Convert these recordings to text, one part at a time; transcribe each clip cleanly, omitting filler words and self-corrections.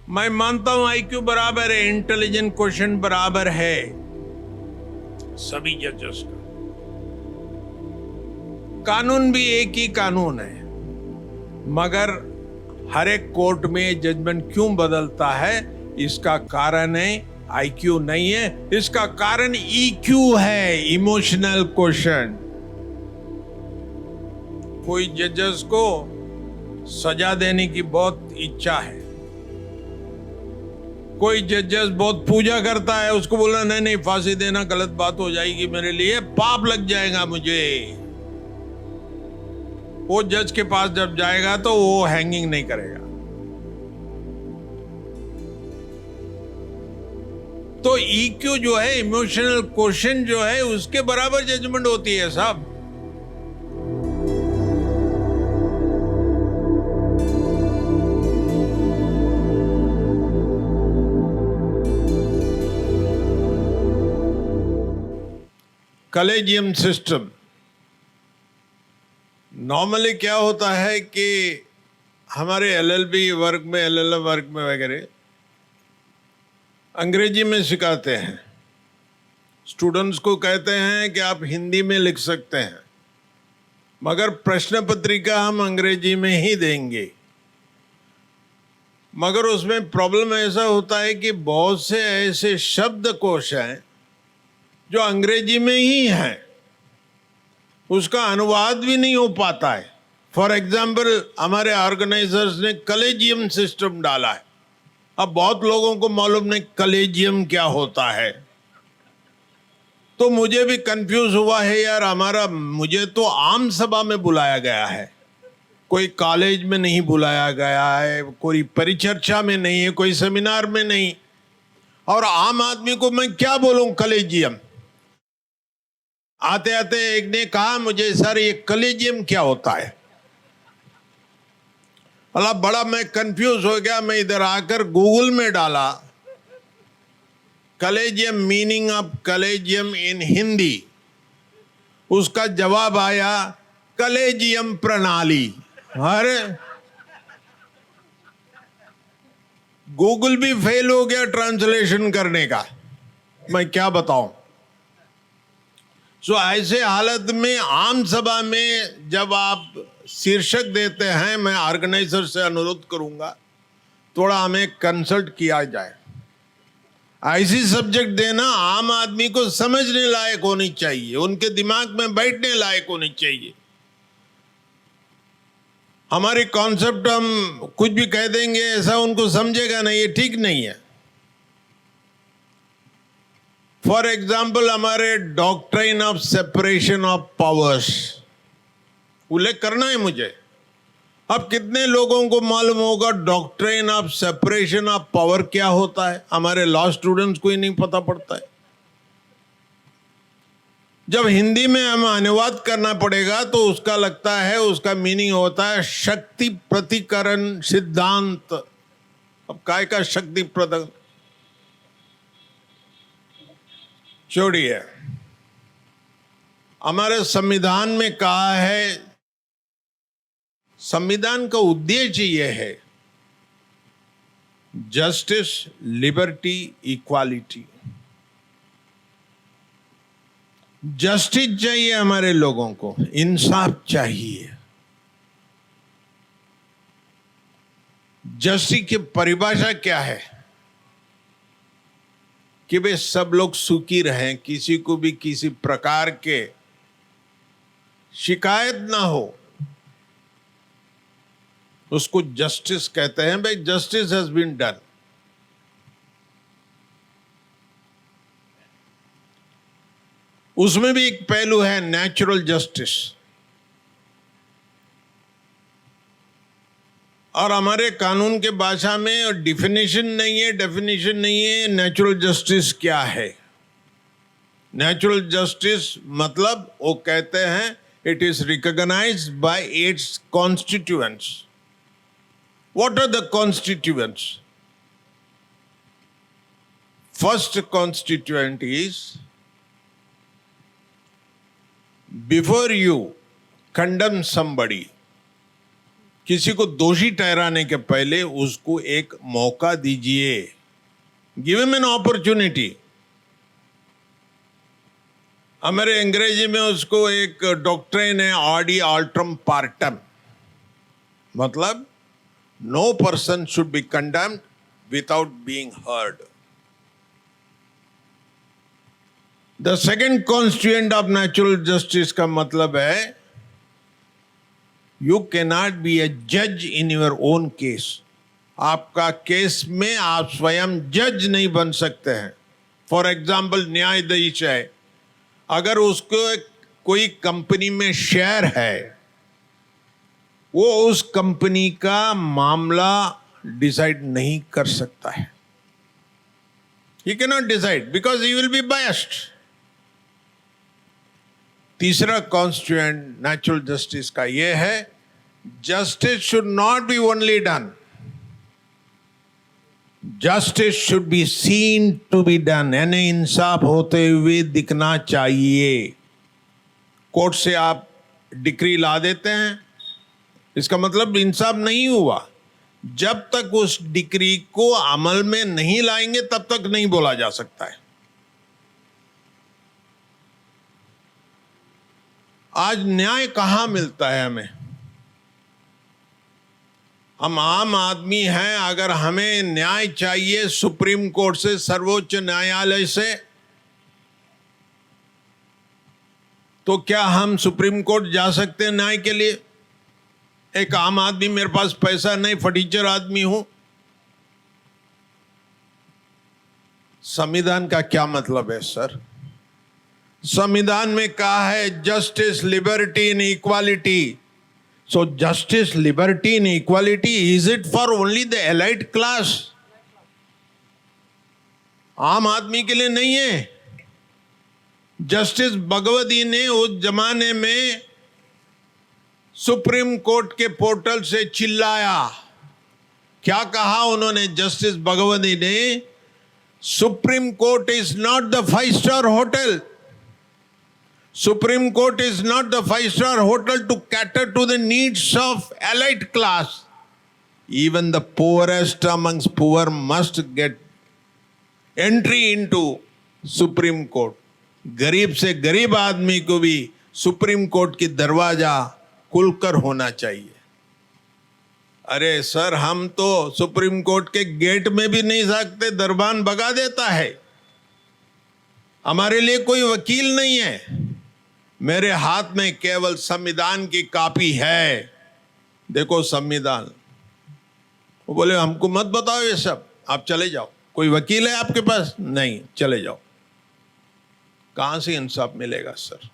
मैं मानता हूं आईक्यू बराबर है, इंटेलिजेंट क्वेश्चन बराबर है सभी जजेस का। कानून भी एक ही कानून है, मगर हर एक कोर्ट में जजमेंट क्यों बदलता है, इसका कारण है आईक्यू नहीं है, इसका कारण ईक्यू है, इमोशनल क्वेश्चन। कोई जजेस को सजा देने की बहुत इच्छा है, कोई जजेस बहुत पूजा करता है, उसको बोला नहीं नहीं फांसी देना गलत बात हो जाएगी, मेरे लिए पाप लग जाएगा मुझे। वो जज के पास जब जाएगा तो वो हैंगिंग नहीं करेगा। तो ईक्यू जो है, इमोशनल क्वेश्चन जो है, उसके बराबर जजमेंट होती है साहब। कॉलेजियम सिस्टम नॉर्मली क्या होता है कि हमारे एलएलबी वर्ग में, एलएलएम वर्ग में वगैरह अंग्रेजी में सिखाते हैं। स्टूडेंट्स को कहते हैं कि आप हिंदी में लिख सकते हैं, मगर प्रश्न पत्रिका हम अंग्रेजी में ही देंगे। मगर उसमें प्रॉब्लम ऐसा होता है कि बहुत से ऐसे शब्दकोश हैं जो अंग्रेजी में ही हैं, उसका अनुवाद भी नहीं हो पाता है। फॉर एग्जाम्पल, हमारे ऑर्गेनाइजर्स ने कॉलेजियम सिस्टम डाला है। अब बहुत लोगों को मालूम नहीं कॉलेजियम क्या होता है, तो मुझे भी कंफ्यूज हुआ है यार। मुझे तो आम सभा में बुलाया गया है, कोई कॉलेज में नहीं बुलाया गया है, कोई परिचर्चा में नहीं है, कोई सेमिनार में नहीं, और आम आदमी को मैं क्या बोलूं कॉलेजियम। आते आते एक ने कहा मुझे, सर ये कॉलेजियम क्या होता है। अल्लाह, बड़ा मैं कंफ्यूज हो गया। मैं इधर आकर गूगल में डाला कॉलेजियम, मीनिंग ऑफ कॉलेजियम इन हिंदी। उसका जवाब आया कॉलेजियम प्रणाली। अरे, गूगल भी फेल हो गया ट्रांसलेशन करने का, मैं क्या बताऊं। ऐसे हालत में आम सभा में जब आप शीर्षक देते हैं, मैं ऑर्गेनाइजर से अनुरोध करूंगा थोड़ा हमें कंसल्ट किया जाए। ऐसी सब्जेक्ट देना आम आदमी को समझने लायक होनी चाहिए, उनके दिमाग में बैठने लायक होनी चाहिए। हमारी कॉन्सेप्ट हम कुछ भी कह देंगे, ऐसा उनको समझेगा नहीं, ये ठीक नहीं है। फॉर एग्जाम्पल, हमारे doctrine of separation of powers उल्लेख करना है मुझे। अब कितने लोगों को मालूम होगा doctrine of separation of power क्या होता है? हमारे लॉ स्टूडेंट्स को ही नहीं पता पड़ता है। जब हिंदी में हमें अनुवाद करना पड़ेगा तो उसका लगता है, उसका मीनिंग होता है शक्ति प्रतिकरण सिद्धांत। अब काय का शक्ति प्रदर्शन, छोड़िए। हमारे संविधान में कहा है, संविधान का उद्देश्य यह है जस्टिस, लिबर्टी, इक्वालिटी। जस्टिस चाहिए हमारे लोगों को, इंसाफ चाहिए। जस्टिस की परिभाषा क्या है कि वे सब लोग सुखी रहें, किसी को भी किसी प्रकार के शिकायत ना हो, उसको जस्टिस कहते हैं। भाई, जस्टिस हैज बीन डन। उसमें भी एक पहलू है नेचुरल जस्टिस, और हमारे कानून के भाषा में डेफिनेशन नहीं है नेचुरल जस्टिस क्या है। नेचुरल जस्टिस मतलब वो कहते हैं it is recognized by its constituents. What are the constituents? First constituent is, before you condemn somebody, किसी को दोषी ठहराने के पहले उसको एक मौका दीजिए, गिव हिम एन अपॉर्चुनिटी। हमारे अंग्रेजी में उसको एक डॉक्ट्रिन है, ऑडी ऑल्ट्रम पार्टम, मतलब no person should be condemned without being heard. The second constituent of natural justice का मतलब है you can not be a जज इन योर ओन केस। आपका केस में आप स्वयं जज नहीं बन सकते हैं। फॉर एग्जाम्पल, न्यायाधीश है, अगर उसको कोई कंपनी में शेयर है, वो उस कंपनी का मामला डिसाइड नहीं कर सकता है। He cannot decide because he will be biased. तीसरा कॉन्स्टिट्यूएंट नेचुरल जस्टिस का यह है, justice should not be only done, justice should be seen to be done, यानी इंसाफ होते हुए दिखना चाहिए। कोर्ट से आप डिक्री ला देते हैं, इसका मतलब इंसाफ नहीं हुआ। जब तक उस डिक्री को अमल में नहीं लाएंगे तब तक नहीं बोला जा सकता है। आज न्याय कहां मिलता है हमें? हम आम आदमी हैं, अगर हमें न्याय चाहिए सुप्रीम कोर्ट से, सर्वोच्च न्यायालय से, तो क्या हम सुप्रीम कोर्ट जा सकते हैं न्याय के लिए? एक आम आदमी, मेरे पास पैसा नहीं, फटीचर आदमी हूं। संविधान का क्या मतलब है सर? संविधान में कहा है justice, liberty and equality. So justice, liberty and equality, is it for only the elite class? आम आदमी के लिए नहीं है। जस्टिस भगवती ने उस जमाने में सुप्रीम कोर्ट के पोर्टल से चिल्लाया। क्या कहा उन्होंने? जस्टिस भगवती ने, supreme court is not the five-star hotel. Supreme Court is not the 5-star hotel to cater to the needs of elite class. Even the poorest amongst poor must get entry into Supreme Court. गरीब से गरीब आदमी को भी supreme court की दरवाजा खुलकर होना चाहिए। अरे सर, हम तो सुप्रीम कोर्ट के गेट में भी नहीं सकते, दरबान भगा देता है। हमारे लिए कोई वकील नहीं है। मेरे हाथ में केवल संविधान की कॉपी है। देखो संविधान। वो बोले हमको मत बताओ ये सब, आप चले जाओ। कोई वकील है आपके पास? नहीं, चले जाओ। कहां से इंसाफ मिलेगा सर?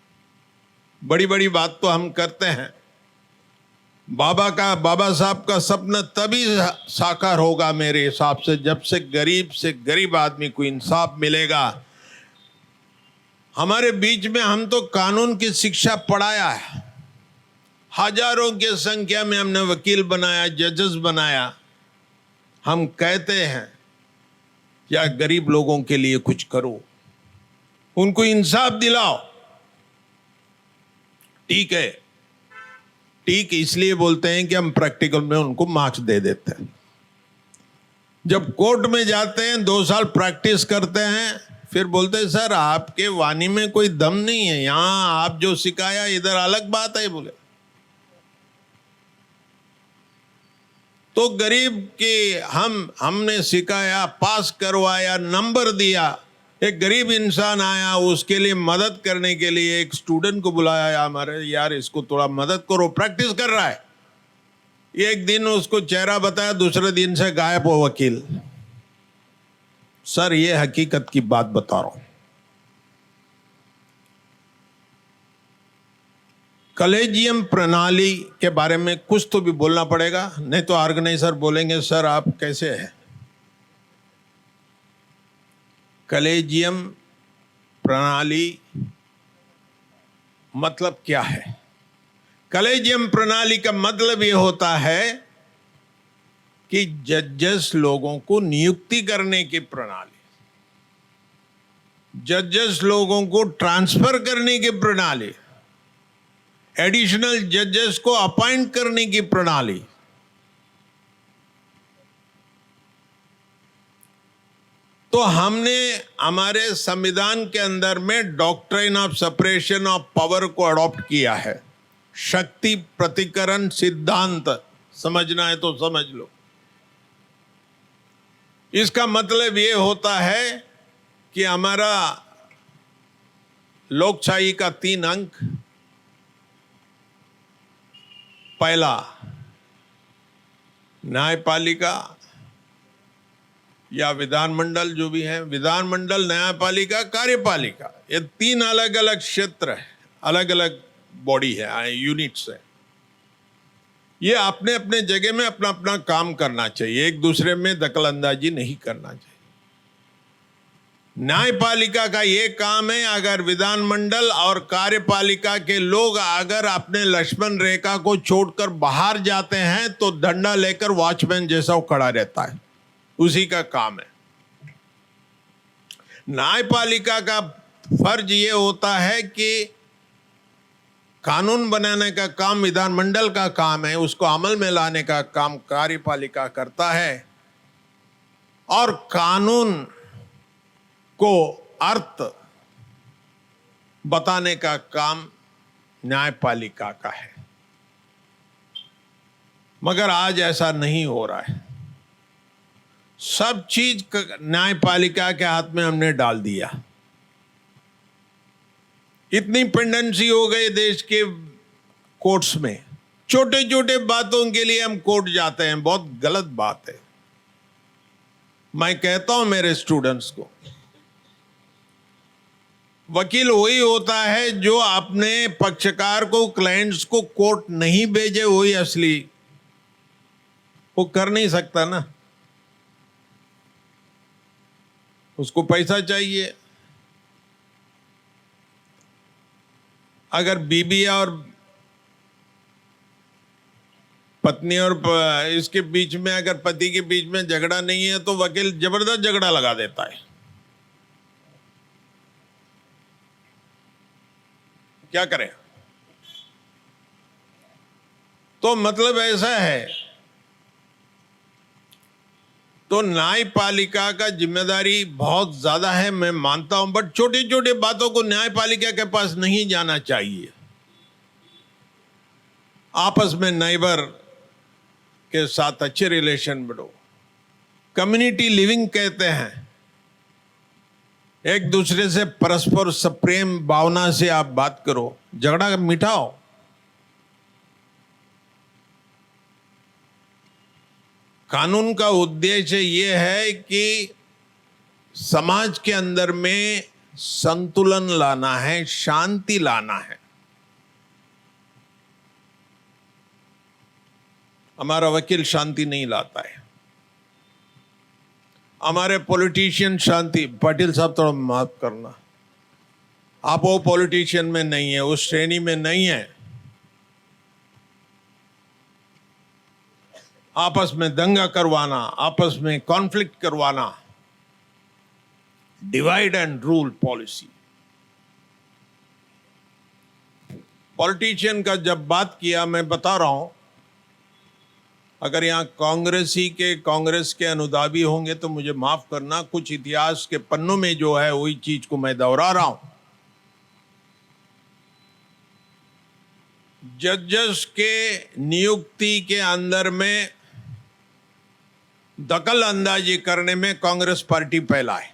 बड़ी बड़ी बात तो हम करते हैं। बाबा साहब का सपना तभी साकार होगा मेरे हिसाब से, जब से गरीब आदमी को इंसाफ मिलेगा। हमारे बीच में हम तो कानून की शिक्षा पढ़ाया है, हजारों की संख्या में हमने वकील बनाया, जजेस बनाया। हम कहते हैं या गरीब लोगों के लिए कुछ करो, उनको इंसाफ दिलाओ। ठीक है, ठीक इसलिए बोलते हैं कि हम प्रैक्टिकल में उनको मार्क्स दे देते हैं। जब कोर्ट में जाते हैं, 2 साल प्रैक्टिस करते हैं, फिर बोलते हैं सर आपके वाणी में कोई दम नहीं है, यहां आप जो सिखाया इधर अलग बात है। बोले तो गरीब के हमने सिखाया, पास करवाया, नंबर दिया। एक गरीब इंसान आया, उसके लिए मदद करने के लिए एक स्टूडेंट को बुलाया, हमारे यार इसको थोड़ा मदद करो, प्रैक्टिस कर रहा है। एक दिन उसको चेहरा बताया, दूसरे दिन से गायब हो वकील। सर ये हकीकत की बात बता रहा हूं। कॉलेजियम प्रणाली के बारे में कुछ तो भी बोलना पड़ेगा, नहीं तो ऑर्गेनाइजर बोलेंगे सर आप कैसे हैं। कॉलेजियम प्रणाली मतलब क्या है? कॉलेजियम प्रणाली का मतलब यह होता है कि जजेस लोगों को नियुक्ति करने की प्रणाली, जजेस लोगों को ट्रांसफर करने की प्रणाली, एडिशनल जजेस को अपॉइंट करने की प्रणाली, तो हमने हमारे संविधान के अंदर में doctrine of separation of power को अडॉप्ट किया है। शक्ति प्रतिकरण सिद्धांत समझना है तो समझ लो। इसका मतलब ये होता है कि हमारा लोकशाही का 3 अंक, पहला न्यायपालिका या विधानमंडल, जो भी है, विधानमंडल, न्यायपालिका, कार्यपालिका, ये 3 अलग अलग क्षेत्र है, अलग अलग बॉडी है, यूनिट्स है। ये अपने अपने जगह में अपना अपना काम करना चाहिए, एक दूसरे में दखलंदाजी नहीं करना चाहिए। न्यायपालिका का ये काम है, अगर विधानमंडल और कार्यपालिका के लोग अगर अपने लक्ष्मण रेखा को छोड़कर बाहर जाते हैं तो डंडा लेकर वॉचमैन जैसा वो खड़ा रहता है, उसी का काम है। न्यायपालिका का फर्ज ये होता है कि कानून बनाने का काम विधानमंडल का काम है, उसको अमल में लाने का काम कार्यपालिका करता है, और कानून को अर्थ बताने का काम न्यायपालिका का है। मगर आज ऐसा नहीं हो रहा है। सब चीज न्यायपालिका के हाथ में हमने डाल दिया। इतनी पेंडेंसी हो गई देश के कोर्ट्स में, छोटे छोटे बातों के लिए हम कोर्ट जाते हैं, बहुत गलत बात है। मैं कहता हूं मेरे स्टूडेंट्स को, वकील वही होता है जो अपने पक्षकार को, क्लाइंट्स को कोर्ट नहीं भेजे, वही असली। वो कर नहीं सकता ना, उसको पैसा चाहिए। अगर बीबी और पत्नी और इसके बीच में, अगर पति के बीच में झगड़ा नहीं है तो वकील जबरदस्त झगड़ा लगा देता है। क्या करें? तो मतलब ऐसा है, तो न्यायपालिका का जिम्मेदारी बहुत ज्यादा है, मैं मानता हूं, बट छोटी छोटी बातों को न्यायपालिका के पास नहीं जाना चाहिए। आपस में नेबर के साथ अच्छे रिलेशन बढ़ो, कम्युनिटी लिविंग कहते हैं, एक दूसरे से परस्पर प्रेम भावना से आप बात करो, झगड़ा मिटाओ। कानून का उद्देश्य यह है कि समाज के अंदर में संतुलन लाना है, शांति लाना है। हमारा वकील शांति नहीं लाता है, हमारे पॉलिटिशियन शांति। पाटिल साहब थोड़ा माफ करना, आप वो पॉलिटिशियन में नहीं है, उस श्रेणी में नहीं है। आपस में दंगा करवाना, आपस में कॉन्फ्लिक्ट करवाना, divide and rule policy. Politician का जब बात किया, मैं बता रहा हूं, अगर यहाँ कांग्रेस के अनुदाबी होंगे तो मुझे माफ करना, कुछ इतिहास के पन्नों में जो है वही चीज को मैं दोहरा रहा हूं। जजेस के नियुक्ति के अंदर में दखल अंदाजी करने में कांग्रेस पार्टी पहला है।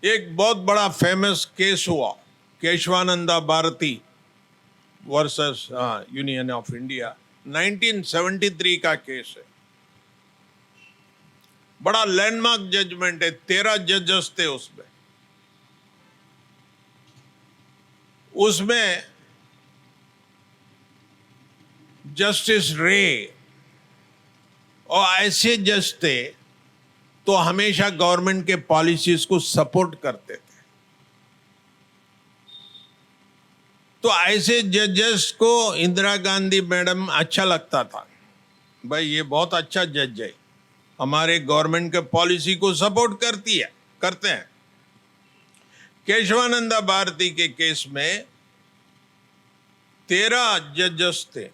एक बहुत बड़ा फेमस केस हुआ, Keshavananda Bharati versus Union of India, 1973 का केस है। बड़ा लैंडमार्क जजमेंट है, 13 जजेस थे उसमें जस्टिस रे और ऐसे जज थे तो हमेशा गवर्नमेंट के पॉलिसीज को सपोर्ट करते थे। तो ऐसे जजेस को इंदिरा गांधी मैडम अच्छा लगता था, भाई ये बहुत अच्छा जज है, हमारे गवर्नमेंट के पॉलिसी को सपोर्ट करते हैं। केशवानंदा भारती के केस में 13 जजेस थे।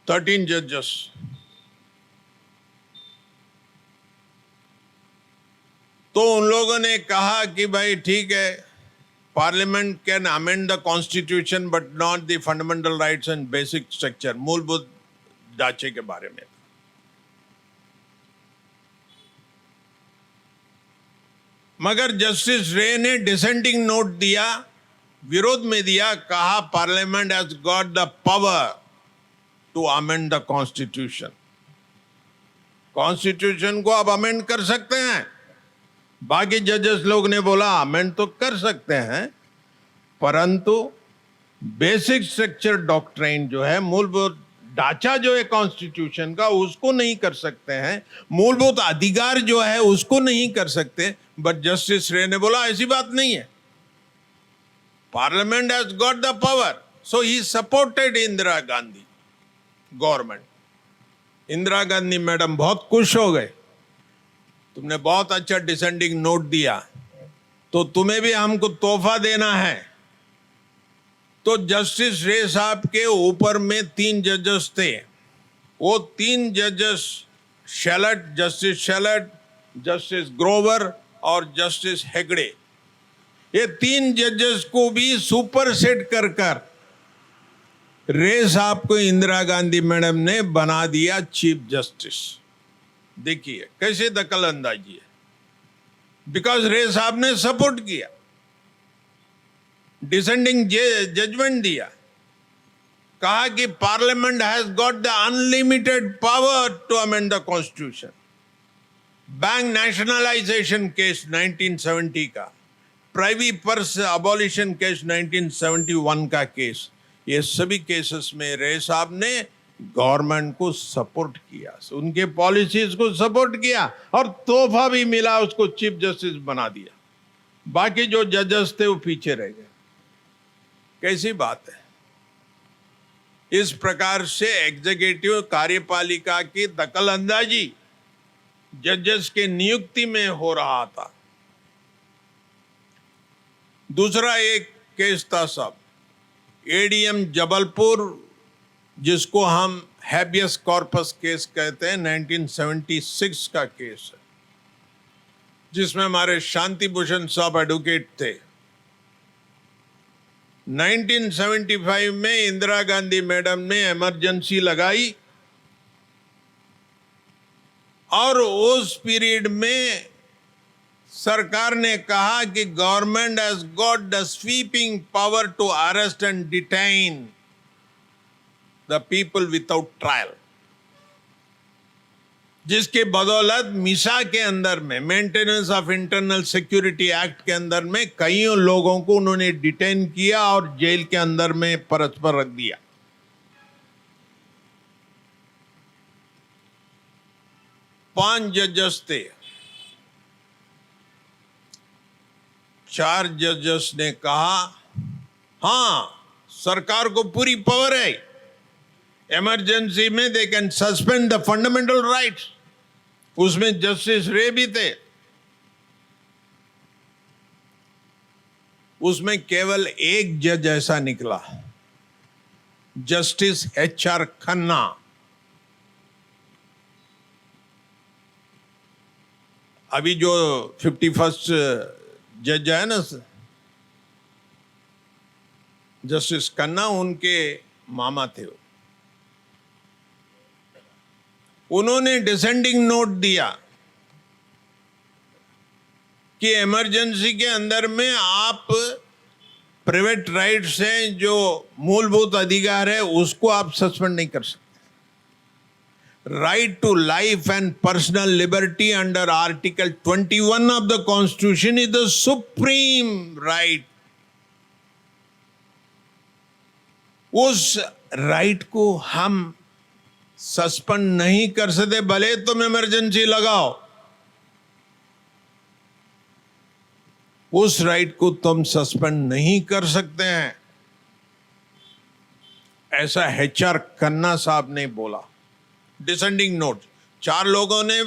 13 जजेस। तो उन लोगों ने कहा कि भाई ठीक है, parliament can amend the constitution but not the fundamental rights and basic structure, मूलभूत ढांचे के बारे में। मगर जस्टिस रे ने डिसेंडिंग नोट दिया, विरोध में दिया, कहा parliament has got the power to amend the constitution. Constitution को आप अमेंड कर सकते हैं। बाकी जजेस लोग ने बोला अमेंड तो कर सकते हैं, परंतु बेसिक स्ट्रक्चर डॉक्ट्राइन जो है, मूलभूत ढांचा जो है कॉन्स्टिट्यूशन का, उसको नहीं कर सकते हैं। मूलभूत अधिकार जो है उसको नहीं कर सकते। बट जस्टिस रे ने बोला ऐसी बात नहीं है, parliament has got the power, so he supported Indira Gandhi government. Indira Gandhi madam बहुत खुश हो गए, तुमने बहुत अच्छा डिसेंडिंग नोट दिया, तो तुम्हें भी हमको तोहफा देना है। तो जस्टिस रे साहब के ऊपर में 3 जजेस थे। वो 3 जजेस शेलट, जस्टिस शेलट, जस्टिस ग्रोवर और जस्टिस हेगड़े, ये 3 जजेस को भी सुपरसेट कर रे साहब को इंदिरा गांधी मैडम ने बना दिया चीफ जस्टिस। देखिए कैसे दखल अंदाजी है, बिकॉज रे साहब ने सपोर्ट किया, डिसेंडिंग जजमेंट दिया, कहा कि parliament has got the unlimited power to amend the constitution. Bank nationalisation case 1970 का, प्राइवी पर्स अबॉलिशन केस 1971 का केस, ये सभी केसेस में रे साहब ने गवर्नमेंट को सपोर्ट किया, उनके पॉलिसीज को सपोर्ट किया और तोहफा भी मिला, उसको चीफ जस्टिस बना दिया। बाकी जो जजेस थे वो पीछे रह गए। कैसी बात है? इस प्रकार से एग्जीक्यूटिव कार्यपालिका की दखल अंदाजी जजेस के नियुक्ति में हो रहा था। दूसरा एक केस था साहब, एडीएम जबलपुर, जिसको हम हैबियस कॉर्पस केस कहते हैं, 1976 का केस है, जिसमें हमारे शांति भूषण साहब एडवोकेट थे। 1975 में इंदिरा गांधी मैडम ने इमरजेंसी लगाई और उस पीरियड में सरकार ने कहा कि government has got the sweeping power to arrest and detain the people without trial, जिसके बदौलत मिसा के अंदर में, maintenance of internal security act के अंदर में, कई लोगों को उन्होंने डिटेन किया और जेल के अंदर में परस्पर रख दिया। पांच जजेस थे, 4 जजेस ने कहा हां सरकार को पूरी पावर है, इमरजेंसी में they can suspend the fundamental rights. उसमें जस्टिस रे भी थे। उसमें केवल एक जज ऐसा निकला, जस्टिस HR खन्ना। अभी जो 51st जज है ना जस्टिस खन्ना, उनके मामा थे। उन्होंने डिसेंडिंग नोट दिया कि इमरजेंसी के अंदर में आप प्राइवेट राइट से जो मूलभूत अधिकार है उसको आप सस्पेंड नहीं कर सकते। Right to life and personal liberty under article 21 of the constitution is the supreme right. उस राइट को हम सस्पेंड नहीं कर सकते, भले तुम इमरजेंसी लगाओ, उस राइट को तुम सस्पेंड नहीं कर सकते हैं, ऐसा HR खन्ना साहब ने बोला। डिसेंडिंग नोट 4 लोगों ने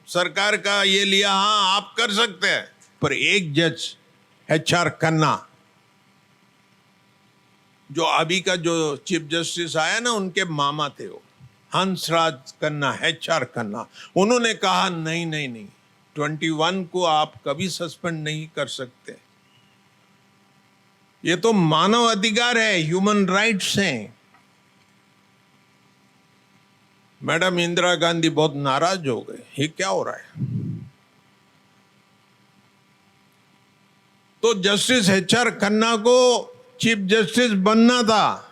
सरकार का ये लिया, हां आप कर सकते हैं, पर एक जज HR खन्ना, जो अभी का जो चीफ जस्टिस आया ना, उनके मामा थे वो, हंसराज खन्ना, HR खन्ना, उन्होंने कहा नहीं नहीं नहीं, 21 को आप कभी सस्पेंड नहीं कर सकते, ये तो मानव अधिकार है, ह्यूमन राइट्स हैं। मैडम इंदिरा गांधी बहुत नाराज हो गए, ये क्या हो रहा है। तो जस्टिस HR खन्ना को चीफ जस्टिस बनना था,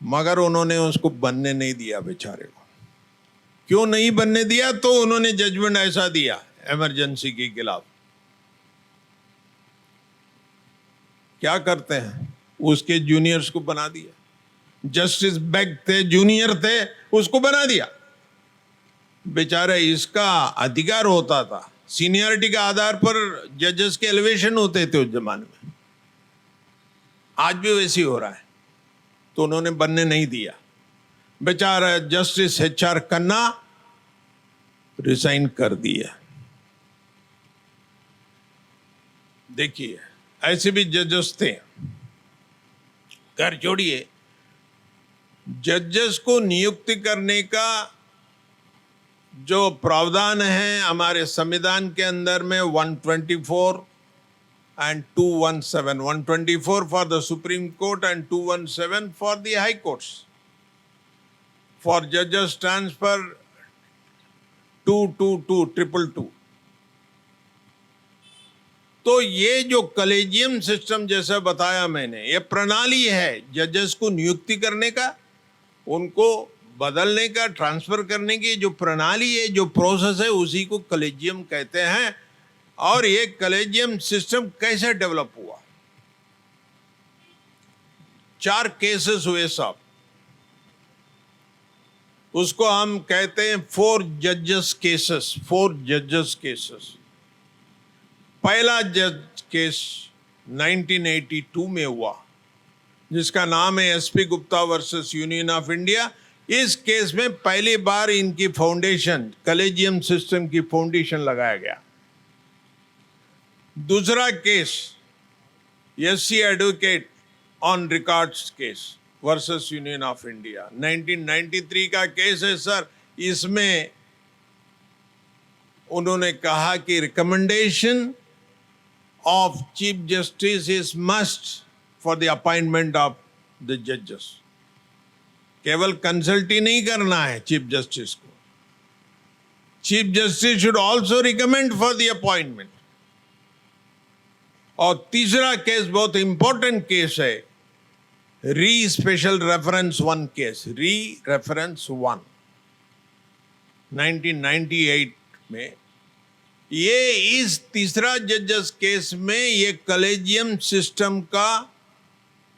मगर उन्होंने उसको बनने नहीं दिया बेचारे को। क्यों नहीं बनने दिया? तो उन्होंने जजमेंट ऐसा दिया इमरजेंसी के खिलाफ। क्या करते हैं, उसके जूनियर्स को बना दिया। जस्टिस बेग थे, जूनियर थे, उसको बना दिया। बेचारा, इसका अधिकार होता था, सीनियरिटी के आधार पर जजेस के एलिवेशन होते थे उस जमाने में, आज भी वैसे ही हो रहा है। तो उन्होंने बनने नहीं दिया। बेचारा जस्टिस HR खन्ना रिजाइन कर दिया। देखिए, ऐसे भी जजेस थे। कर छोड़िए, जजेस को नियुक्ति करने का जो प्रावधान है हमारे संविधान के अंदर में 124 and 217, 124 for the Supreme Court and 217 for the High Courts. For judges stands for 222, 222. तो ये जो कलेजियम सिस्टम जैसा बताया मैंने, ये प्रणाली है जजेस को नियुक्ति करने का, उनको बदलने का, ट्रांसफर करने की जो प्रणाली है, जो प्रोसेस है, उसी को कलेजियम कहते हैं। और ये कलेजियम सिस्टम कैसे डेवलप हुआ? 4 केसेस हुए साहब, उसको हम कहते हैं 4 जजेस केसेस, 4 जजेस केसेस। पहला जज केस 1982 में हुआ, जिसका नाम है SP Gupta versus Union of India. इस केस में पहली बार इनकी फाउंडेशन, कलेजियम सिस्टम की फाउंडेशन लगाया गया। दूसरा case SC advocate on records case versus Union of India, 1993 का केस है सर। इसमें उन्होंने कहा कि recommendation of chief justice is must for the appointment of the जजेस। केवल कंसल्ट ही नहीं करना है चीफ जस्टिस को, chief justice should also recommend for the appointment. और तीसरा केस बहुत इंपॉर्टेंट केस है, री स्पेशल रेफरेंस 1 केस, री रेफरेंस 1 1998 में। ये इस तीसरा जजेस केस में ये कलेजियम सिस्टम का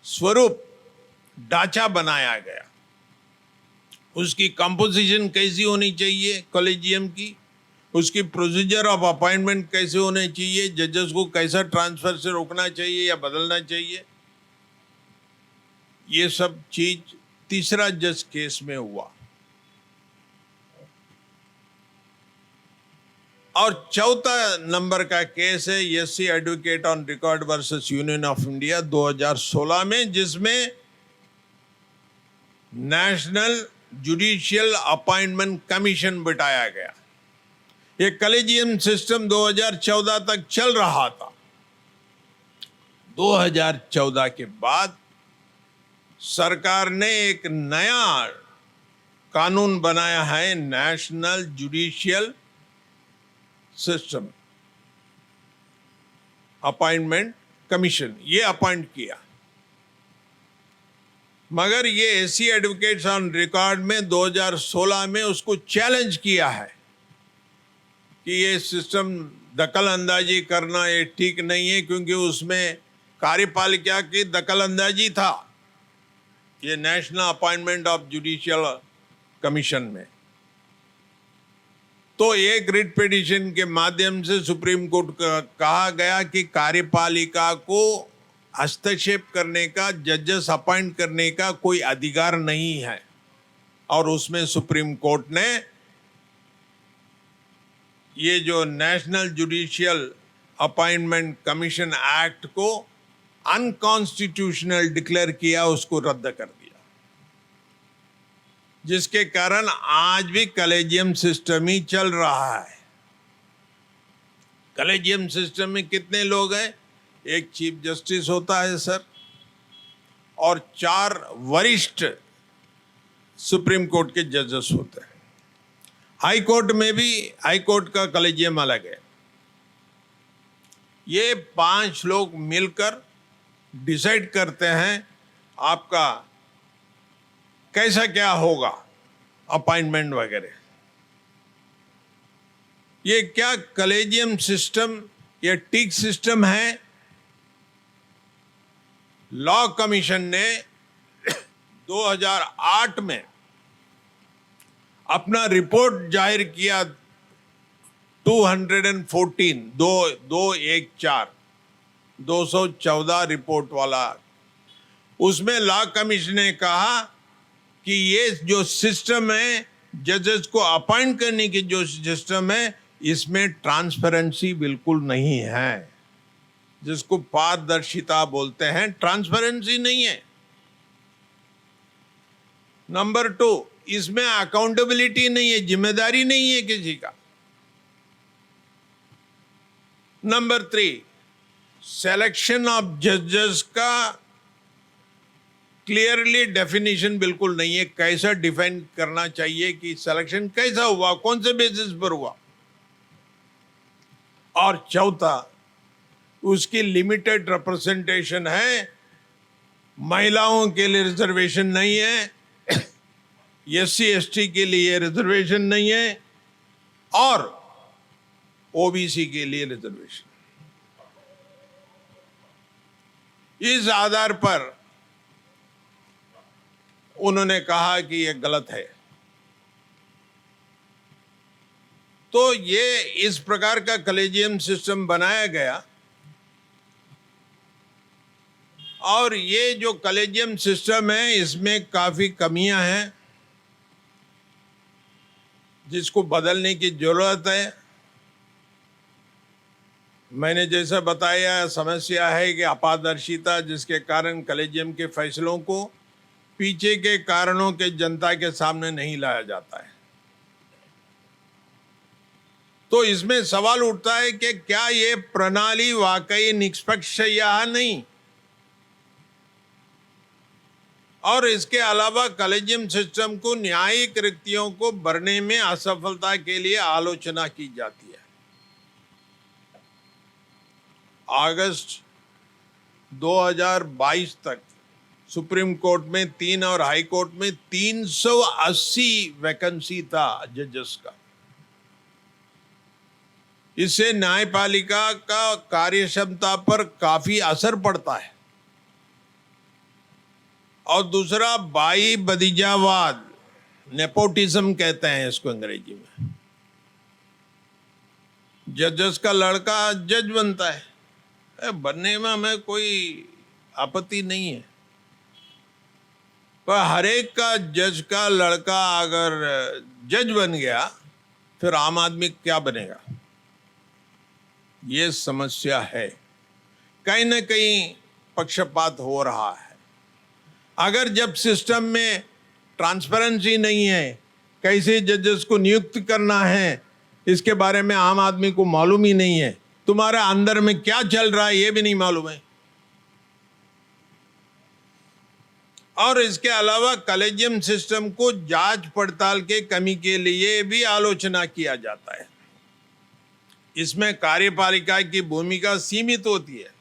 स्वरूप, ढांचा बनाया गया। उसकी कंपोजिशन कैसी होनी चाहिए कॉलेजियम की, उसकी प्रोसीजर ऑफ अपॉइंटमेंट कैसे होने चाहिए, जजेस को कैसा ट्रांसफर से रोकना चाहिए या बदलना चाहिए, ये सब चीज तीसरा जज केस में हुआ। और चौथा नंबर का केस है SC advocate on record versus Union of India 2016 में, जिसमें नेशनल जुडिशियल अपॉइंटमेंट कमीशन बिठाया गया। ये कलेजियम सिस्टम 2014 तक चल रहा था। 2014 के बाद सरकार ने एक नया कानून बनाया है, national judicial system appointment commission, ये अपॉइंट किया। मगर ये SC एडवोकेट्स ऑन रिकॉर्ड में 2016 में उसको चैलेंज किया है कि ये सिस्टम दखल अंदाजी करना ये ठीक नहीं है, क्योंकि उसमें कार्यपालिका की दखल अंदाजी था, ये national appointment of judicial commission में। तो एक रिट पिटीशन के माध्यम से सुप्रीम कोर्ट का कहा गया कि कार्यपालिका को हस्तक्षेप करने का, जजेस अपॉइंट करने का कोई अधिकार नहीं है। और उसमें सुप्रीम कोर्ट ने ये जो national judicial appointment commission act को अनकॉन्स्टिट्यूशनल डिक्लेयर किया, उसको रद्द कर दिया। जिसके कारण आज भी कलेजियम सिस्टम ही चल रहा है। कलेजियम सिस्टम में कितने लोग हैं? एक चीफ जस्टिस होता है सर, और 4 वरिष्ठ सुप्रीम कोर्ट के जजेस होते हैं। हाई कोर्ट में भी हाई कोर्ट का कलेजियम अलग है। ये 5 लोग मिलकर डिसाइड करते हैं आपका कैसा क्या होगा, अपॉइंटमेंट वगैरह। ये क्या कलेजियम सिस्टम, ये टिक सिस्टम है? लॉ कमीशन ने 2008 में अपना रिपोर्ट जाहिर किया 214 रिपोर्ट वाला। उसमें लॉ कमीशन ने कहा कि ये जो सिस्टम है, जजेस को अपॉइंट करने की जो सिस्टम है, इसमें ट्रांसपेरेंसी बिल्कुल नहीं है, जिसको पारदर्शिता बोलते हैं, ट्रांसपेरेंसी नहीं है। नंबर 2, इसमें अकाउंटेबिलिटी नहीं है, जिम्मेदारी नहीं है किसी का। नंबर 3, सिलेक्शन ऑफ जजेस का क्लियरली डेफिनेशन बिल्कुल नहीं है, कैसा डिफाइन करना चाहिए कि सिलेक्शन कैसा हुआ, कौन से बेसिस पर हुआ। और चौथा, उसकी लिमिटेड रिप्रेजेंटेशन है, महिलाओं के लिए रिजर्वेशन नहीं है, SC ST के लिए रिजर्वेशन नहीं है, और OBC के लिए रिजर्वेशन। इस आधार पर उन्होंने कहा कि यह गलत है। तो ये इस प्रकार का कलेजियम सिस्टम बनाया गया, और ये जो कलेजियम सिस्टम है इसमें काफी कमियां हैं जिसको बदलने की जरूरत है। मैंने जैसा बताया, समस्या है कि अपारदर्शिता, जिसके कारण कलेजियम के फैसलों को पीछे के कारणों के जनता के सामने नहीं लाया जाता है। तो इसमें सवाल उठता है कि क्या ये प्रणाली वाकई निष्पक्ष है या नहीं। और इसके अलावा कलेजियम सिस्टम को न्यायिक रिक्तियों को भरने में असफलता के लिए आलोचना की जाती है। अगस्त 2022 तक सुप्रीम कोर्ट में 3 और हाई कोर्ट में 380 वैकेंसी था जजेस का। इससे न्यायपालिका का कार्यक्षमता पर काफी असर पड़ता है। और दूसरा, बाई भतीजावाद, नेपोटिज्म कहते हैं इसको अंग्रेजी में। जजेस का लड़का जज बनता है, बनने में हमें कोई आपत्ति नहीं है, पर हर एक का जज का लड़का अगर जज बन गया, फिर आम आदमी क्या बनेगा? ये समस्या है। कहीं ना कहीं पक्षपात हो रहा है। अगर जब सिस्टम में ट्रांसपेरेंसी नहीं है, कैसे जजेस को नियुक्त करना है, इसके बारे में आम आदमी को मालूम ही नहीं है, तुम्हारे अंदर में क्या चल रहा है ये भी नहीं मालूम है। और इसके अलावा कलेजियम सिस्टम को जांच पड़ताल के कमी के लिए भी आलोचना किया जाता है। इसमें कार्यपालिका की भूमिका सीमित होती है,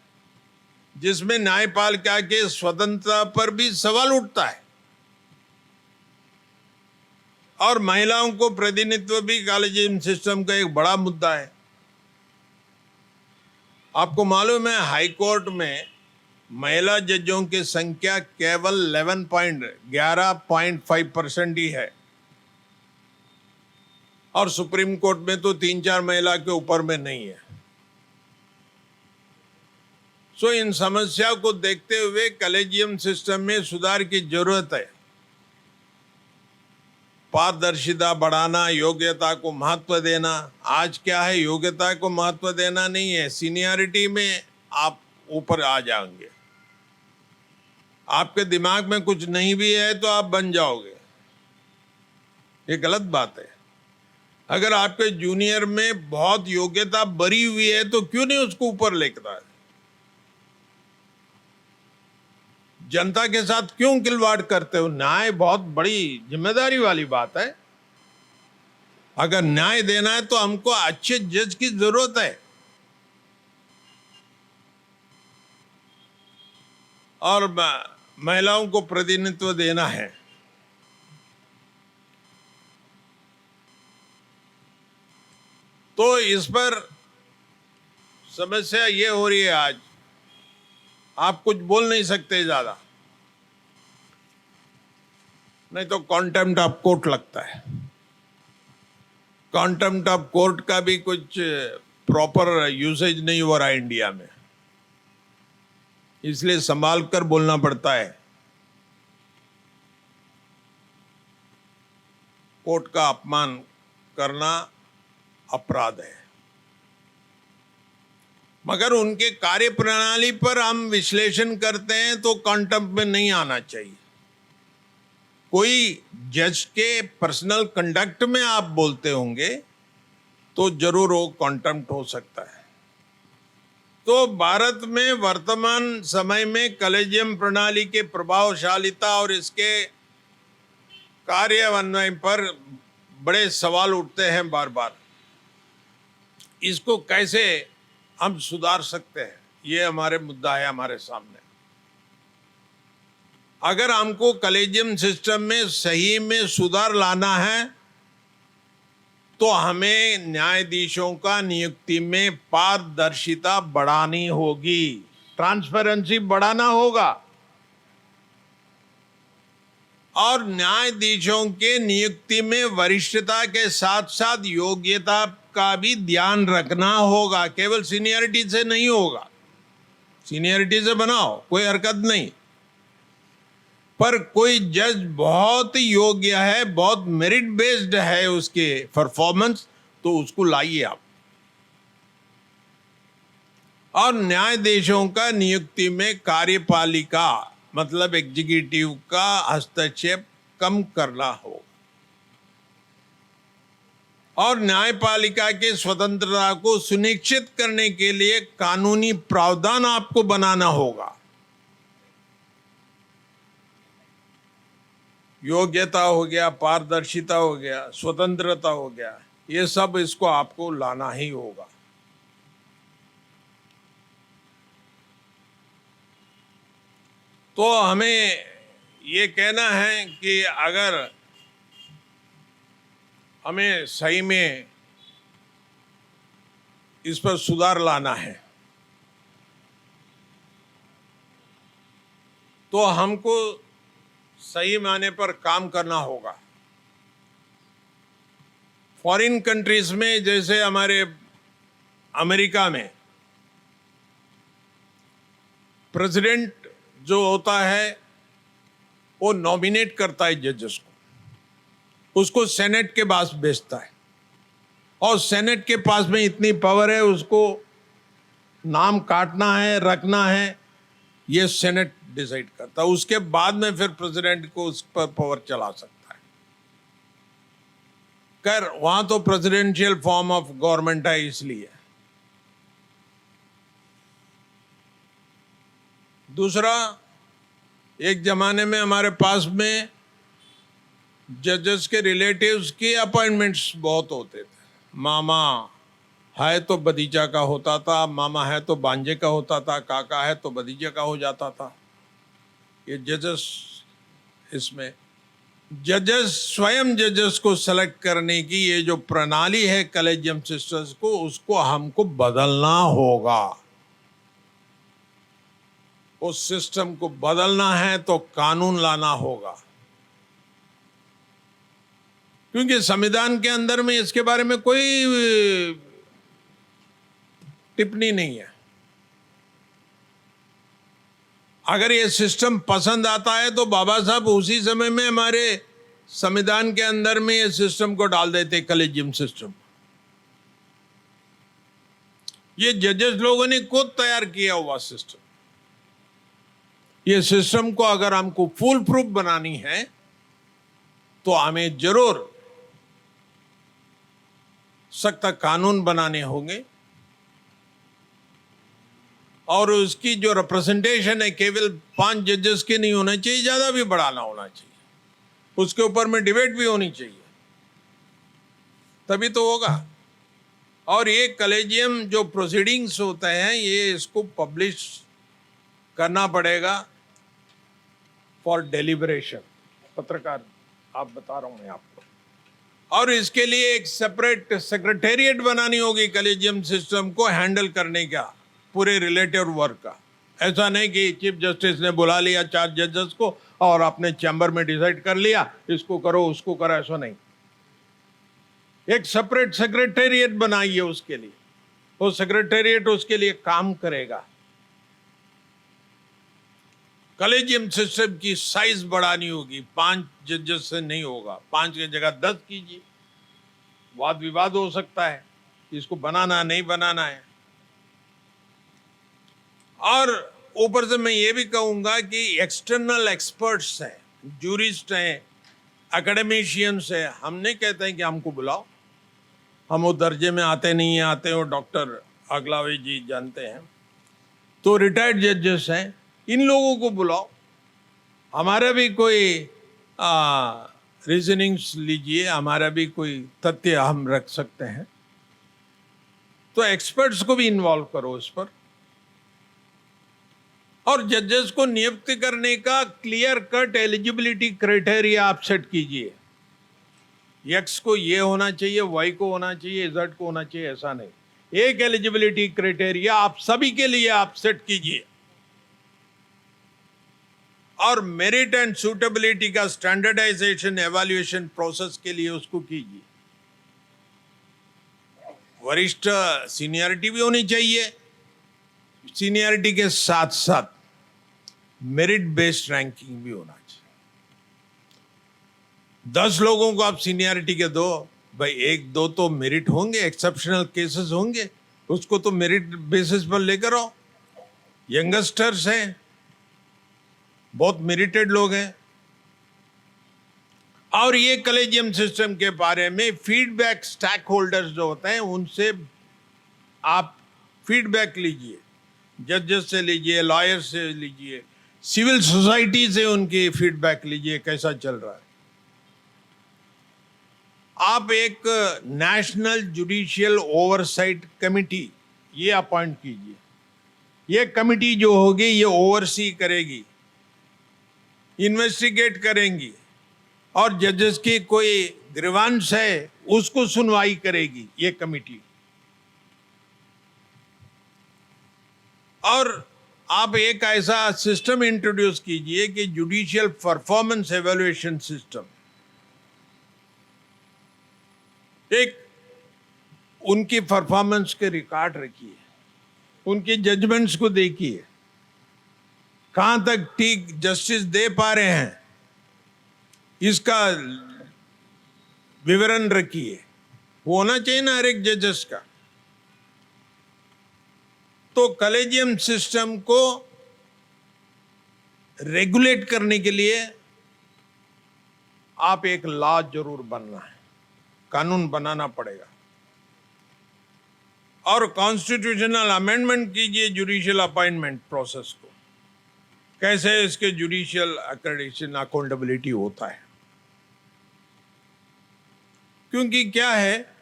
जिसमें न्यायपालिका के स्वतंत्रता पर भी सवाल उठता है। और महिलाओं को प्रतिनिधित्व भी कलेजियम सिस्टम का एक बड़ा मुद्दा है। आपको मालूम है, हाई कोर्ट में महिला जजों की संख्या केवल 11.5% ही है, और सुप्रीम कोर्ट में तो 3-4 महिला के ऊपर में नहीं है। सो इन समस्या को देखते हुए कलेजियम सिस्टम में सुधार की जरूरत है। पारदर्शिता बढ़ाना, योग्यता को महत्व देना। आज क्या है, योग्यता को महत्व देना नहीं है, सीनियरिटी में आप ऊपर आ जाएंगे। आपके दिमाग में कुछ नहीं भी है तो आप बन जाओगे। ये गलत बात है। अगर आपके जूनियर में बहुत योग्यता भरी हुई है तो क्यों नहीं उसको ऊपर लेकर आए? जनता के साथ क्यों खिलवाड़ करते हो? न्याय बहुत बड़ी जिम्मेदारी वाली बात है। अगर न्याय देना है तो हमको अच्छे जज की जरूरत है। और महिलाओं को प्रतिनिधित्व देना है। तो इस पर समस्या ये हो रही है आज, आप कुछ बोल नहीं सकते ज्यादा, नहीं तो कॉन्टेम्प्ट ऑफ कोर्ट लगता है। कॉन्टेम्प्ट ऑफ कोर्ट का भी कुछ प्रॉपर यूसेज नहीं हो रहा है इंडिया में, इसलिए संभाल कर बोलना पड़ता है। कोर्ट का अपमान करना अपराध है, मगर उनके कार्य प्रणाली पर हम विश्लेषण करते हैं तो कॉन्टेम्प्ट में नहीं आना चाहिए। कोई जज के पर्सनल कंडक्ट में आप बोलते होंगे तो जरूर वो कॉन्टेम्प्ट हो सकता है। तो भारत में वर्तमान समय में कॉलेजियम प्रणाली के प्रभावशालीता और इसके कार्यान्वयन पर बड़े सवाल उठते हैं बार बार। इसको कैसे हम सुधार सकते हैं, ये हमारे मुद्दा है हमारे सामने। अगर हमको कॉलेजियम सिस्टम में सही में सुधार लाना है तो हमें न्यायाधीशों का नियुक्ति में पारदर्शिता बढ़ानी होगी, ट्रांसपेरेंसी बढ़ाना होगा। और न्यायाधीशों के नियुक्ति में वरिष्ठता के साथ साथ योग्यता का भी ध्यान रखना होगा। केवल सीनियरिटी से नहीं होगा, सीनियरिटी से बनाओ कोई हरकत नहीं, पर कोई जज बहुत योग्य है, बहुत मेरिट बेस्ड है उसके परफॉर्मेंस, तो उसको लाइए आप। और न्यायाधीशों का नियुक्ति में कार्यपालिका मतलब एग्जीक्यूटिव का हस्तक्षेप कम करना हो और न्यायपालिका के स्वतंत्रता को सुनिश्चित करने के लिए कानूनी प्रावधान आपको बनाना होगा। योग्यता हो गया, पारदर्शिता हो गया, स्वतंत्रता हो गया, ये सब इसको आपको लाना ही होगा। तो हमें ये कहना है कि अगर हमें सही में इस पर सुधार लाना है तो हमको सही मायने पर काम करना होगा। फॉरेन कंट्रीज में, जैसे हमारे अमेरिका में प्रेसिडेंट जो होता है वो नॉमिनेट करता है जजेस को, उसको सेनेट के पास भेजता है और सेनेट के पास में इतनी पावर है, उसको नाम काटना है, रखना है, ये सेनेट डिसाइड करता है। उसके बाद में फिर प्रेसिडेंट को उस पर पावर चला सकता है। खैर वहां तो प्रेसिडेंशियल फॉर्म ऑफ गवर्नमेंट है, इसलिए। दूसरा, एक जमाने में हमारे पास में जजेस के रिलेटिव्स की अपॉइंटमेंट्स बहुत होते थे। मामा है तो भतीजा का होता था, मामा है तो भांजे का होता था, काका है तो भतीजे का हो जाता था। ये जजेस, इसमें जजेस स्वयं जजेस को सेलेक्ट करने की ये जो प्रणाली है कॉलेजियम सिस्टम्स को, उसको हमको बदलना होगा। उस सिस्टम को बदलना है तो कानून लाना होगा, क्योंकि संविधान के अंदर में इसके बारे में कोई टिप्पणी नहीं है। अगर ये सिस्टम पसंद आता है तो बाबा साहब उसी समय में हमारे संविधान के अंदर में ये सिस्टम को डाल देते, कॉलेजियम सिस्टम। ये जजेस लोगों ने खुद तैयार किया हुआ सिस्टम। ये सिस्टम को अगर हमको फुल प्रूफ बनानी है तो हमें जरूर सख्त कानून बनाने होंगे और उसकी जो रिप्रेजेंटेशन है केवल 5 जजेस के नहीं होना चाहिए, ज्यादा भी बढ़ाना होना चाहिए, उसके ऊपर में डिबेट भी होनी चाहिए, तभी तो होगा। और ये कलेजियम जो प्रोसीडिंग्स होते हैं ये इसको पब्लिश करना पड़ेगा फॉर डेलिब्रेशन। पत्रकार आप बता रहा हूं मैं आपको, और इसके लिए एक सेपरेट सेक्रेटेरिएट बनानी होगी कलेजियम सिस्टम को हैंडल करने का, पूरे रिलेटेड वर्क का। ऐसा नहीं कि चीफ जस्टिस ने बुला लिया 4 जजेस को और अपने चैम्बर में डिसाइड कर लिया इसको करो उसको करो, ऐसा नहीं। एक सेपरेट सेक्रेटेरिएट बनाइए उसके लिए, वो सेक्रेटेरिएट उसके लिए काम करेगा। कलेजियम सिस्टम की साइज बढ़ानी होगी, 5 जजेस से नहीं होगा, 5 की जगह 10 कीजिए। वाद विवाद हो सकता है इसको बनाना नहीं बनाना है। और ऊपर से मैं ये भी कहूंगा कि एक्सटर्नल एक्सपर्ट्स हैं, जूरिस्ट हैं, एकेडमिशियंस हैं, हम नहीं कहते हैं कि हमको बुलाओ, हम वो दर्जे में आते नहीं हैं, आते हो डॉक्टर अगलावे जी जानते हैं, तो रिटायर्ड जजेस हैं, इन लोगों को बुलाओ, हमारा भी कोई रीजनिंग्स लीजिए, हमारा भी कोई तथ्य हम रख सकते हैं, तो एक्सपर्ट्स को भी इन्वॉल्व करो इस पर। और जजेस को नियुक्त करने का क्लियर कट एलिजिबिलिटी क्राइटेरिया आप सेट कीजिए, एक्स को ये होना चाहिए, वाई को होना चाहिए, जेड को होना चाहिए, ऐसा नहीं, एक एलिजिबिलिटी क्राइटेरिया आप सभी के लिए आप सेट कीजिए। और मेरिट एंड सूटेबिलिटी का स्टैंडर्डाइजेशन एवैल्यूएशन प्रोसेस के लिए उसको कीजिए। वरिष्ठ सीनियरिटी भी होनी चाहिए, सीनियरिटी के साथ साथ मेरिट बेस्ड रैंकिंग भी होना चाहिए। 10 लोगों को आप सीनियरिटी के दो, भाई 1-2 तो मेरिट होंगे, एक्सेप्शनल केसेस होंगे, उसको तो मेरिट बेसिस पर लेकर आओ। यंगस्टर्स हैं, बहुत मेरिटेड लोग हैं। और ये कलेजियम सिस्टम के बारे में फीडबैक स्टैक होल्डर्स जो होते हैं उनसे आप फीडबैक लीजिए, जजेस से लीजिए, लॉयर से लीजिए, सिविल सोसाइटी से उनकी फीडबैक लीजिए कैसा चल रहा है। आप एक नेशनल जुडिशियल ओवरसाइट कमिटी ये अपॉइंट कीजिए। ये कमिटी जो होगी ये ओवरसी करेगी, इन्वेस्टिगेट करेंगी, और जजेस की कोई ग्रीवांस है उसको सुनवाई करेगी ये कमिटी। और आप एक ऐसा सिस्टम इंट्रोड्यूस कीजिए कि जुडिशियल परफॉर्मेंस एवैल्यूएशन सिस्टम, एक उनकी परफॉर्मेंस के रिकॉर्ड रखिए, उनकी जजमेंट्स को देखिए, कहां तक ठीक जस्टिस दे पा रहे हैं इसका विवरण रखिए, वो होना चाहिए ना हर एक जजेस का। तो कलेजियम सिस्टम को रेगुलेट करने के लिए आप एक लॉ जरूर बनना है, कानून बनाना पड़ेगा। और कॉन्स्टिट्यूशनल अमेंडमेंट कीजिए जुडिशियल अपॉइंटमेंट प्रोसेस को, कैसे इसके जुडिशियल एक्रेडिटेशन अकाउंटेबिलिटी होता है। क्योंकि क्या है,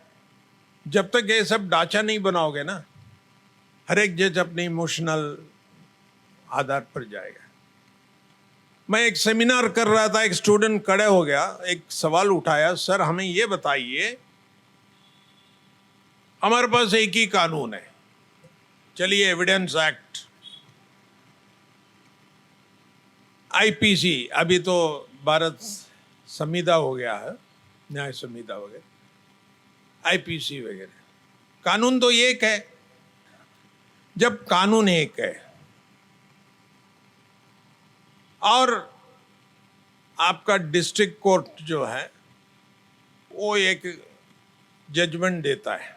जब तक ये सब ढांचा नहीं बनाओगे ना, हर एक जज अपने इमोशनल आधार पर जाएगा। मैं एक सेमिनार कर रहा था, एक स्टूडेंट खड़े हो गया, एक सवाल उठाया, सर हमें ये बताइए, हमारे पास एक ही कानून है, चलिए एविडेंस एक्ट, आईपीसी, अभी तो भारत संविधा हो गया है, न्याय संहिता वगैरह, आईपीसी वगैरह, कानून तो एक है। जब कानून एक है और आपका डिस्ट्रिक्ट कोर्ट जो है वो एक जजमेंट देता है,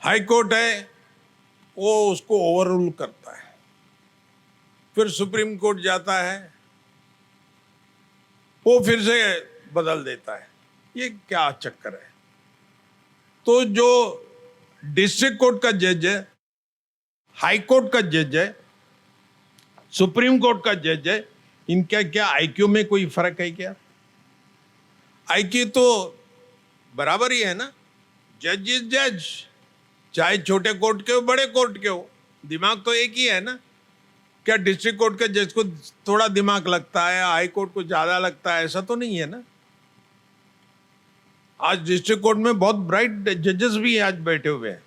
हाई कोर्ट है वो उसको ओवररूल करता है, फिर सुप्रीम कोर्ट जाता है, वो फिर से बदल देता है। ये क्या चक्कर है? तो जो डिस्ट्रिक्ट कोर्ट का जज है, हाई कोर्ट का जज है, सुप्रीम कोर्ट का जज है, इनका क्या आईक्यू में कोई फर्क है क्या? आईक्यू तो बराबर ही है ना। जज इज जज, चाहे छोटे कोर्ट के हो बड़े कोर्ट के हो, दिमाग तो एक ही है ना। क्या डिस्ट्रिक्ट कोर्ट के जज को थोड़ा दिमाग लगता है, हाई कोर्ट को ज्यादा लगता है? ऐसा तो नहीं है ना। आज डिस्ट्रिक्ट कोर्ट में बहुत ब्राइट जजेस भी आज बैठे हुए हैं।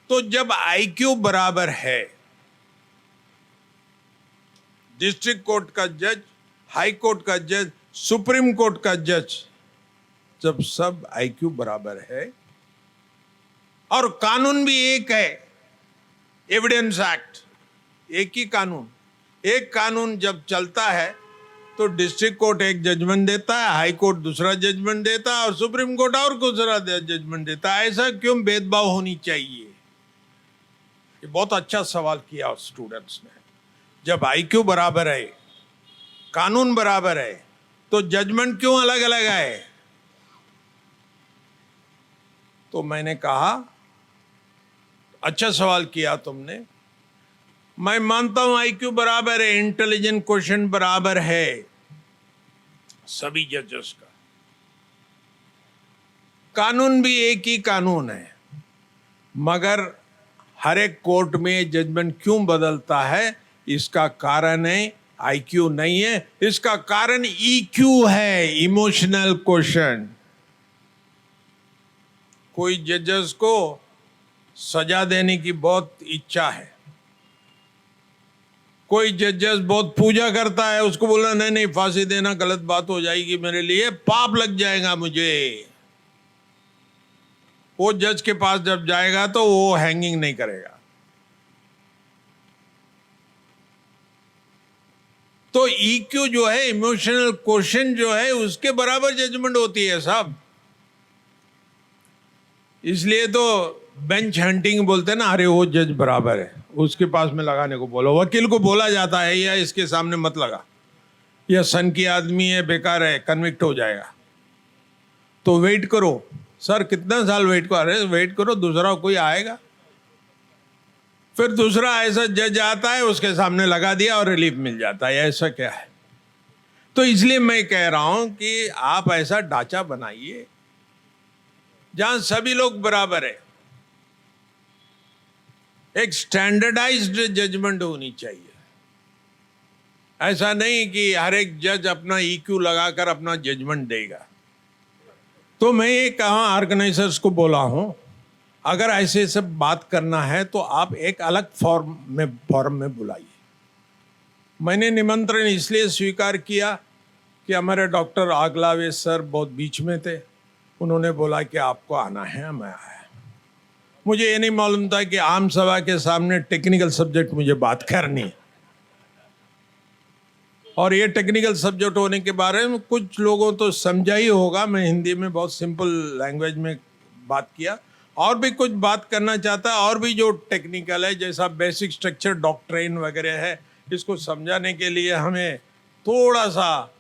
तो जब आईक्यू बराबर है, डिस्ट्रिक्ट कोर्ट का जज, हाई कोर्ट का जज, सुप्रीम कोर्ट का जज, जब सब आईक्यू बराबर है और कानून भी एक है, एविडेंस एक्ट, एक ही कानून, एक कानून जब चलता है तो डिस्ट्रिक्ट कोर्ट एक जजमेंट देता है, हाई कोर्ट दूसरा जजमेंट देता है और सुप्रीम कोर्ट और दूसरा जजमेंट देता है। ऐसा क्यों भेदभाव होनी चाहिए? ये बहुत अच्छा सवाल किया स्टूडेंट्स ने। जब आईक्यू बराबर है, कानून बराबर है, तो जजमेंट क्यों अलग अलग है? तो मैंने कहा अच्छा सवाल किया तुमने। मैं मानता हूं आईक्यू बराबर है, इंटेलिजेंट क्वेश्चन बराबर है सभी जजेस का, कानून भी एक ही कानून है, मगर हर एक कोर्ट में जजमेंट क्यों बदलता है? इसका कारण है आईक्यू नहीं है, इसका कारण ईक्यू है, इमोशनल क्वेश्चन। कोई जजेस को सजा देने की बहुत इच्छा है, कोई जजेस बहुत पूजा करता है, उसको बोलना नहीं नहीं फांसी देना गलत बात हो जाएगी, मेरे लिए पाप लग जाएगा मुझे। वो जज के पास जब जाएगा तो वो हैंगिंग नहीं करेगा। तो ईक्यू जो है, इमोशनल क्वेश्चन जो है, उसके बराबर जजमेंट होती है साहब। इसलिए तो बेंच हंटिंग बोलते हैं ना, अरे वो जज बराबर है, उसके पास में लगाने को बोलो। वकील को बोला जाता है या इसके सामने मत लगा, यह सन की आदमी है, बेकार है, कन्विक्ट हो जाएगा। तो वेट करो सर, कितना साल वेट करो? अरे वेट करो, दूसरा कोई आएगा। फिर दूसरा ऐसा जज आता है, उसके सामने लगा दिया और रिलीफ मिल जाता है। ऐसा क्या है? तो इसलिए मैं कह रहा हूं कि आप ऐसा ढांचा बनाइए जहां सभी लोग बराबर है। एक स्टैंडर्डाइज्ड जजमेंट होनी चाहिए। ऐसा नहीं कि हर एक जज अपना ईक्यू लगाकर अपना जजमेंट देगा। तो मैं ये कहा ऑर्गेनाइजर्स को बोला हूं, अगर ऐसे सब बात करना है तो आप एक अलग फॉर्म में बुलाइए। मैंने निमंत्रण इसलिए स्वीकार किया कि हमारे डॉक्टर आगलावे सर बहुत बीच में थे, उन्होंने बोला कि आपको आना है, मैं आया। मुझे ये नहीं मालूम था कि आम सभा के सामने टेक्निकल सब्जेक्ट मुझे बात करनी है, और ये टेक्निकल सब्जेक्ट होने के बारे में कुछ लोगों तो समझा ही होगा। मैं हिंदी में बहुत सिंपल लैंग्वेज में बात किया, और भी कुछ बात करना चाहता है, और भी जो टेक्निकल है, जैसा बेसिक स्ट्रक्चर डॉक्ट्रिन वगैरह है, इसको समझाने के लिए हमें थोड़ा सा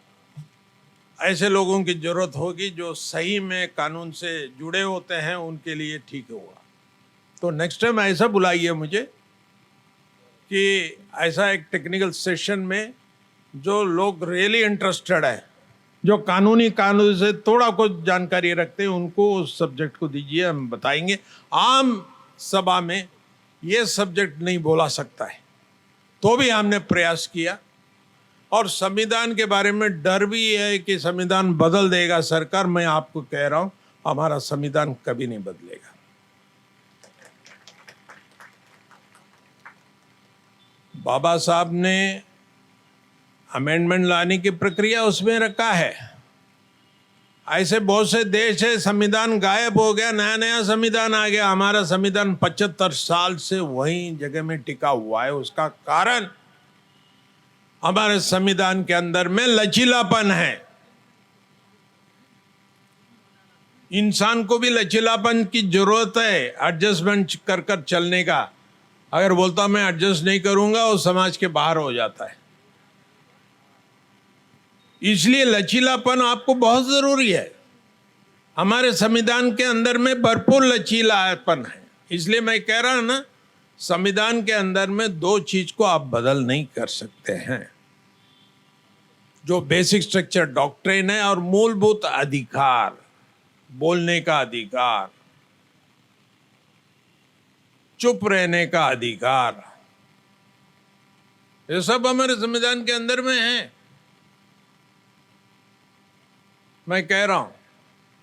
ऐसे लोगों की ज़रूरत होगी जो सही में कानून से जुड़े होते हैं, उनके लिए ठीक होगा। तो नेक्स्ट टाइम ऐसा बुलाइए मुझे कि ऐसा एक टेक्निकल सेशन में जो लोग रियली इंटरेस्टेड है, जो कानून से थोड़ा कुछ जानकारी रखते हैं, उनको उस सब्जेक्ट को दीजिए, हम बताएंगे। आम सभा में ये सब्जेक्ट नहीं बोला सकता है, तो भी हमने प्रयास किया। और संविधान के बारे में डर भी है कि संविधान बदल देगा सरकार। मैं आपको कह रहा हूं, हमारा संविधान कभी नहीं बदलेगा। बाबा साहब ने अमेंडमेंट लाने की प्रक्रिया उसमें रखा है। ऐसे बहुत से देश है, संविधान गायब हो गया, नया नया संविधान आ गया। हमारा संविधान 75 साल से वही जगह में टिका हुआ है। उसका कारण हमारे संविधान के अंदर में लचीलापन है। इंसान को भी लचीलापन की जरूरत है, एडजस्टमेंट कर कर चलने का। अगर बोलता मैं एडजस्ट नहीं करूंगा, वो समाज के बाहर हो जाता है। इसलिए लचीलापन आपको बहुत जरूरी है। हमारे संविधान के अंदर में भरपूर लचीलापन है। इसलिए मैं कह रहा हूं ना, संविधान के अंदर में दो चीज को आप बदल नहीं कर सकते हैं, जो बेसिक स्ट्रक्चर डॉक्ट्रिन है और मूलभूत अधिकार, बोलने का अधिकार, चुप रहने का अधिकार, ये सब हमारे संविधान के अंदर में है। मैं कह रहा हूं,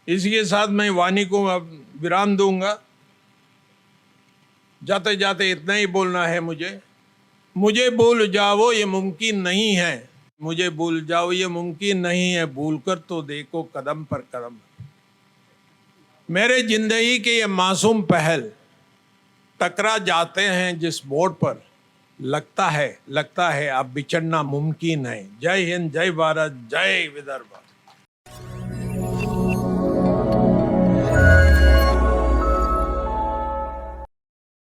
इसी के साथ मैं वाणी को अब विराम दूंगा। जाते जाते इतना ही बोलना है मुझे भूल जाओ ये मुमकिन नहीं है, मुझे भूल जाओ ये मुमकिन नहीं है, भूल कर तो देखो कदम पर कदम। मेरे जिंदगी के ये मासूम पहल टकरा जाते हैं जिस मोड़ पर, लगता है अब बिछड़ना मुमकिन है। जय हिंद, जय भारत, जय विदर्भ।